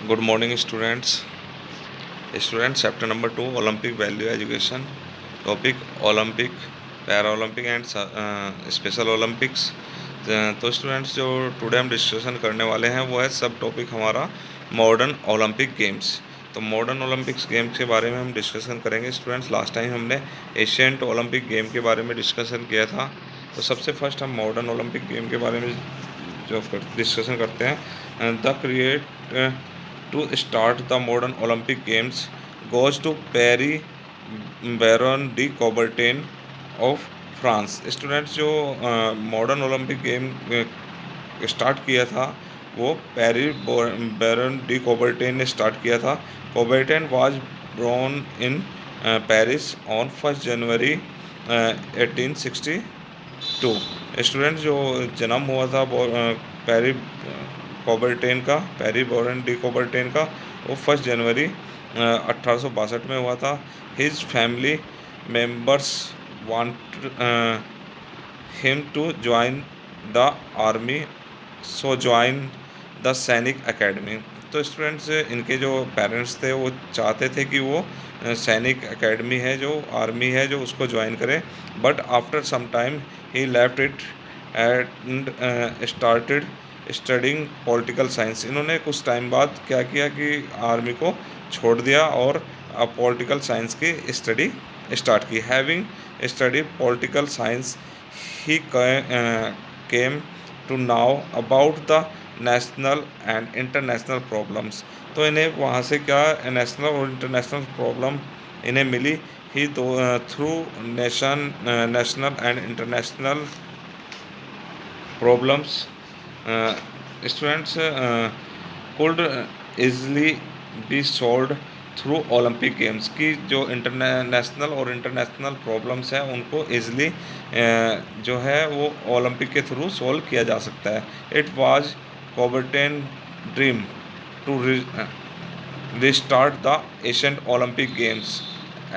Good morning, students. Students, chapter number 2, Olympic Value Education. Topic Olympic, Paralympic and Special Olympics. तो students जो today हम discussion करने वाले हैं वो है सब टॉपिक हमारा मॉडर्न ओलंपिक गेम्स। तो मॉडर्न ओलंपिक्स गेम्स के बारे में हम डिस्कशन करेंगे स्टूडेंट्स। लास्ट टाइम हमने एशियंट ओलंपिक गेम के बारे में डिस्कशन किया था। तो सबसे फर्स्ट हम मॉडर्न ओलंपिक गेम के बारे में जो डिस्कशन करते हैं। The create to start the modern Olympic Games goes to Paris Baron de Coubertin of France. Students जो मॉडर्न ओलंपिक गेम स्टार्ट किया था वो पेरिस बैरन डी कोबर्टेन ने स्टार्ट किया था। Coubertin was born in Paris on 1 January 1862। Student जो जन्म हुआ था पेरिस कोबर्टेन का, पेरिस बैरन डी कोबर्टेन का, वो 1 जनवरी 1862 में हुआ था। His family members want him to join the army, so join the sainik academy. तो स्टूडेंट्स इनके जो पेरेंट्स थे वो चाहते थे कि वो सैनिक एकेडमी है जो आर्मी है जो उसको ज्वाइन करे, but after some time he left it and started studying political science. इन्होंने कुछ टाइम बाद क्या किया कि आर्मी को छोड़ दिया और पॉलिटिकल साइंस की स्टडी स्टार्ट की। Having study political science he came to know about the national and international problems. तो इन्हें वहाँ से क्या नेशनल और इंटरनेशनल प्रॉब्लम इन्हें मिली ही दो through national and international problems students could easily B solve through Olympic games की। जो इंटरनेशनल और इंटरनेशनल प्रॉब्लम्स हैं उनको ईज़िली जो है वो ओलंपिक के थ्रू सॉल्व किया जा सकता है। It was Coubertin dream to restart the Asian Olympic games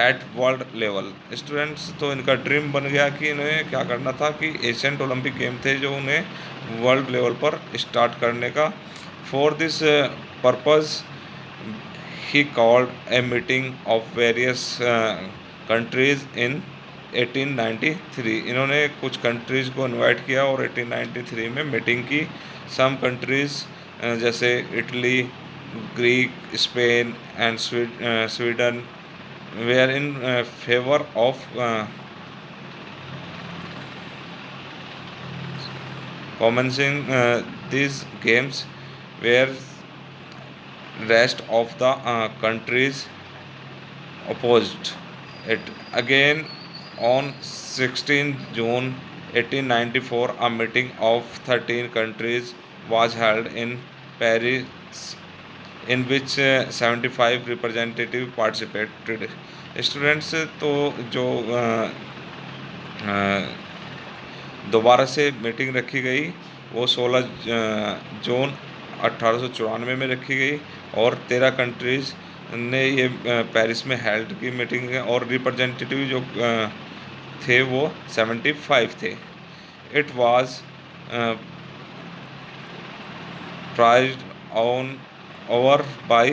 at world level. Students तो इनका ड्रीम बन गया कि इन्हें क्या करना था कि एशियन ओलंपिक गेम थे जो उन्हें वर्ल्ड लेवल पर स्टार्ट करने का। For this purpose he called a meeting of various countries in 1893। इन्होंने कुछ कंट्रीज़ को इनवाइट किया और 1893 में मीटिंग की। सम कंट्रीज़ जैसे Italy, Greek, Spain and Sweden were in favour of commencing these games, where rest of the countries opposed it। Again, on 16 June 1894, a meeting of 13 countries was held in Paris, in which 75 representatives participated। Students तो जो दोबारा से meeting रखी गई वो 16 जून 1894 में रखी गई और 13 कंट्रीज़ ने ये पेरिस में हेल्ड की मीटिंग है और रिप्रेजेंटेटिव जो थे वो 75 थे। It was prized on over by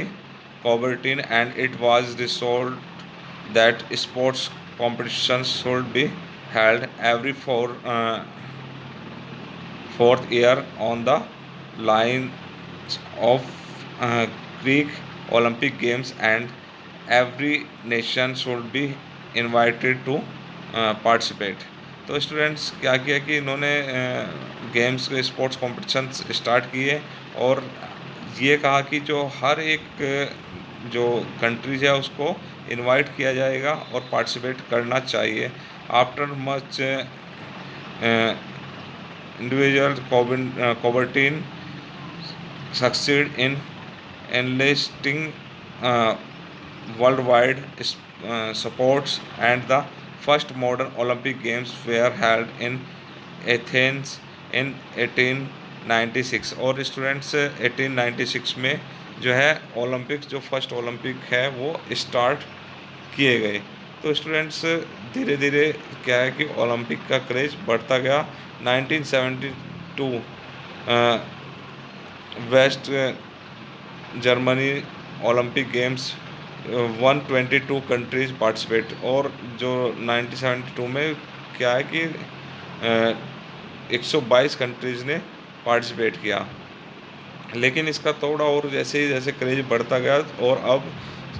Coubertin and it was resolved that sports competitions should be held every fourth year on the lines of Greek Olympic Games, and every nation should be invited to participate। तो students क्या किया कि इन्होंने games के sports competitions start किए और ये कहा कि जो हर एक जो कंट्रीज है उसको इनवाइट किया जाएगा और पार्टिसिपेट करना चाहिए। After much individual Coubertin succeed in enlisting worldwide supports, and the first modern Olympic Games were held in Athens in 1896। और स्टूडेंट्स 1896 में जो है ओलंपिक्स जो फर्स्ट ओलंपिक है वो स्टार्ट किए गए। तो स्टूडेंट्स धीरे धीरे क्या है कि ओलंपिक का क्रेज़ बढ़ता गया। 1972 West Germany Olympic games 122 countries participate. और जो 1972 में क्या है कि 122 कंट्रीज़ ने पार्टिसिपेट किया। लेकिन इसका थोड़ा और जैसे ही जैसे क्रेज बढ़ता गया और अब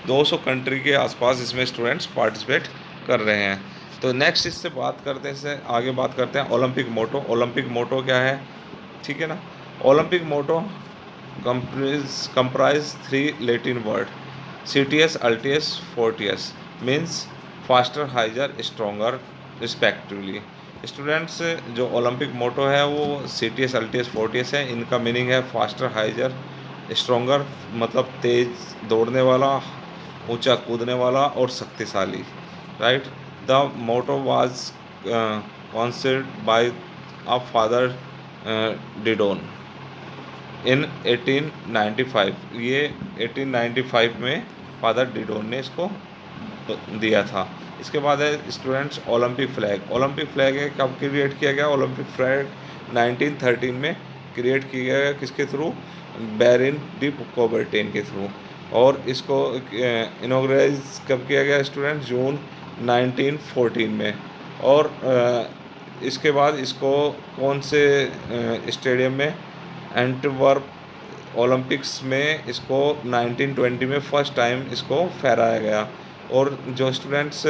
200 कंट्री के आसपास इसमें स्टूडेंट्स पार्टिसिपेट कर रहे हैं। तो नेक्स्ट इससे बात करते हैं, इससे आगे बात करते हैं ओलंपिक मोटो। ओलंपिक मोटो क्या है, ठीक है ना। ओलंपिक मोटो comprise three Latin word CTS, Altius, Fortius, means faster, higher, stronger respectively। Students जो ओलंपिक मोटो है वो CTS, Altius, Fortius है। इनका मीनिंग है फास्टर, हाइजर, स्ट्रोंगर मतलब तेज दौड़ने वाला, ऊंचा कूदने वाला और शक्तिशाली, right. The motto was considered by a father Didon in 1895। ये 1895 में फादर डिडोन ने इसको दिया था। इसके बाद है students Olympic flag. Olympic flag है कब क्रिएट किया गया, ओलंपिक फ्लैग 1913 में क्रिएट किया गया, किसके थ्रू, बैरिन डी कोबर्टेन के थ्रू। और इसको इनॉग्रेज कब किया गया स्टूडेंट, जून 1914 में। और इसके बाद इसको कौन से स्टेडियम में, एंटवर्प ओलंपिक्स में इसको 1920 में फर्स्ट टाइम इसको फहराया गया। और जो स्टूडेंट्स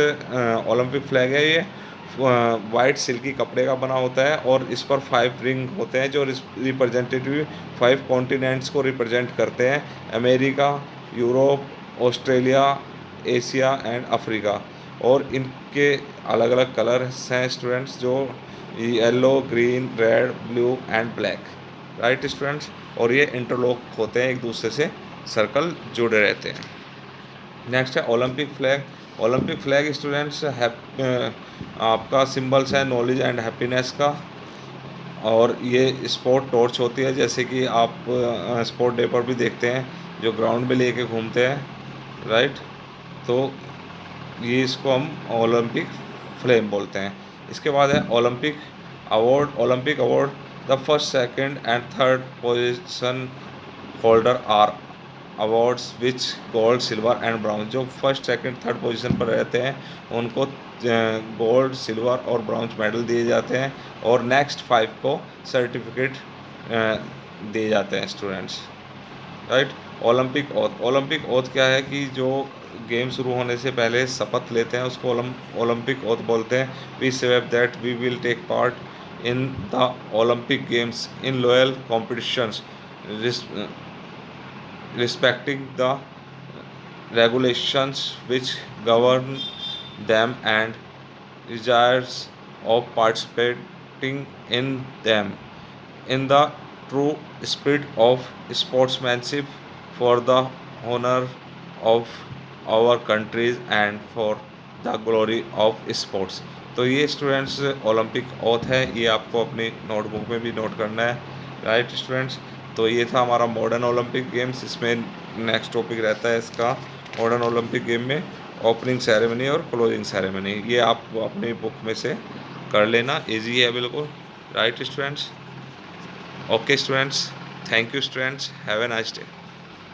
ओलंपिक फ्लैग है ये वाइट सिल्की कपड़े का बना होता है और इस पर 5 रिंग होते हैं जो रिप्रेजेंटेटिव 5 कॉन्टिनेंट्स को रिप्रेजेंट करते हैं, America, Europe, Australia, Asia and Africa. और इनके अलग अलग कलर्स हैं स्टूडेंट्स, जो yellow, green, red, blue and black, right students. और ये इंटरलॉक होते हैं एक दूसरे से, सर्कल जुड़े रहते हैं। नेक्स्ट है Olympic flag. Olympic flag students आपका सिंबल्स है नॉलेज एंड हैप्पीनेस का। और ये स्पोर्ट टॉर्च होती है, जैसे कि आप स्पोर्ट डे पर भी देखते हैं जो ग्राउंड में लेके घूमते हैं, राइट। तो ये इसको हम ओलंपिक फ्लेम बोलते हैं। इसके बाद है Olympic award. Olympic award, the first, second and third position holder are awards which gold, silver and brown. जो फर्स्ट, सेकंड, थर्ड पोजीशन पर रहते हैं उनको गोल्ड, सिल्वर और ब्राउन्ज मेडल दिए जाते हैं। और नेक्स्ट 5 को सर्टिफिकेट दिए जाते हैं students, right. Olympic oath. Olympic oath क्या है कि जो गेम शुरू होने से पहले शपथ लेते हैं उसको ओलंपिक ओथ बोलते हैं। We swear that we will take part in the Olympic games in loyal competitions respecting the regulations which govern them and desires of participating in them in the true spirit of sportsmanship for the honor of our countries and for the glory of sports। तो ये students Olympic oath है, ये आपको अपनी notebook में भी note करना है, राइट स्टूडेंट्स। तो ये था हमारा मॉडर्न ओलंपिक गेम्स। इसमें नेक्स्ट टॉपिक रहता है इसका मॉडर्न ओलंपिक गेम में ओपनिंग सेरेमनी और क्लोजिंग सेरेमनी। ये आप अपनी बुक में से कर लेना, इजी है बिल्कुल, right students. Okay students, thank you students, have a nice day.